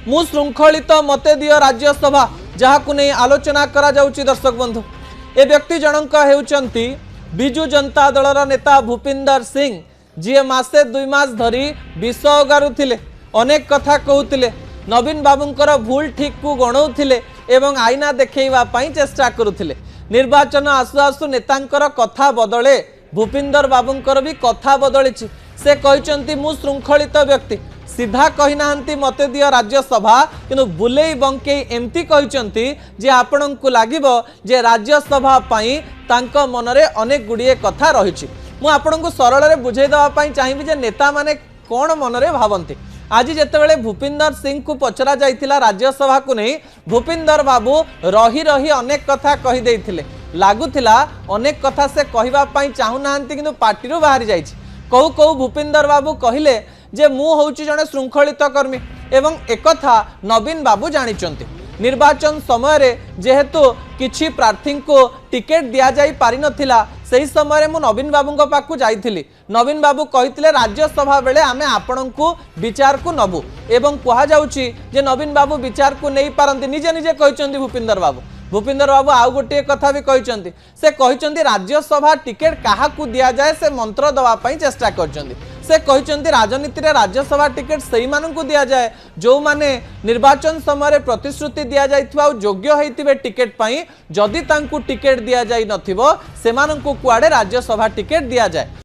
मु श्रृंखलित मते दियो राज्यसभा जहाकु नहीं आलोचना करा जाउची। दर्शक बंधु ए व्यक्ति जनक हेउचंती बिजु जनता दलर नेता भूपिंदर सिंह जी मासे 2 मास धरी विष ओगारुथिले, अनेक कथा कहूतिले, नवीन बाबूंकर भूल ठीक को गणाउथिले एवं आईना देखैवा पई चेष्टा करुथिले। निर्वाचन आसु आसु नेतांकर कथा बदले भूपिंदर बाबूंकर भी कथा बदलिछि। से कहिचंती मु श्रृंखलित व्यक्ति, सीधा कही नाहंती मते दियो राज्यसभा, किंतु बुलेई बंकेई एमती कहिचंती जे आपणंकु लागिबो जे राज्यसभा पई तांको मनरे अनेक गुडिये कथा रहिछि। मु आपणंकु सरल रे बुझाई दवा पई चाहिबी जे नेता माने कोन मनरे भावंती। आज जेतेबेले भूपिंदर सिंह को पचरा जाइथिला राज्यसभा को नहीं, भूपिंदर बाबू रही रही अनेक कथा कही देइथिले, लागुथिला अनेक कथा से कहबा पई चाहू नाहंती किंतु पार्टीरू बाहरी जाइछि। कहू कहू भूपिंदर बाबू कहिले जे मु होउची जने श्रृंखलित कर्मी एवं एकथा नवीन बाबू जानिचंती। निर्वाचन समय रे जेहेतु किछि प्रार्थी को टिकेट दिया जाई पारि नथिला, सही समय मु नवीन बाबू पाखु जाइथिली। नवीन बाबू कहिथिले राज्यसभा बेले आमे आपणंकु विचार को नबु एवं कहा जाउची जे नवीन बाबू विचार को नहीं पारंती। निजे निजे कहिचंती भूपिंदर बाबू आउ गोटे कथा भी कहिचंती। से कहिचंती राज्यसभा टिकेट काहाकू दिया जाए से मंत्र दवा पई चेष्टा करचंती। से कहिचंती राजनीति रे राज्यसभा टिकेट सही माननकु दिया जाए जो माने निर्वाचन समय प्रतिश्रुति दिया जाइथिबा योग्य होइतिबे टिकेट पई, जदि तांकु टिकेट दिया जाई नथिबो सेमाननकु कुआडे राज्यसभा टिकेट दिया जाए।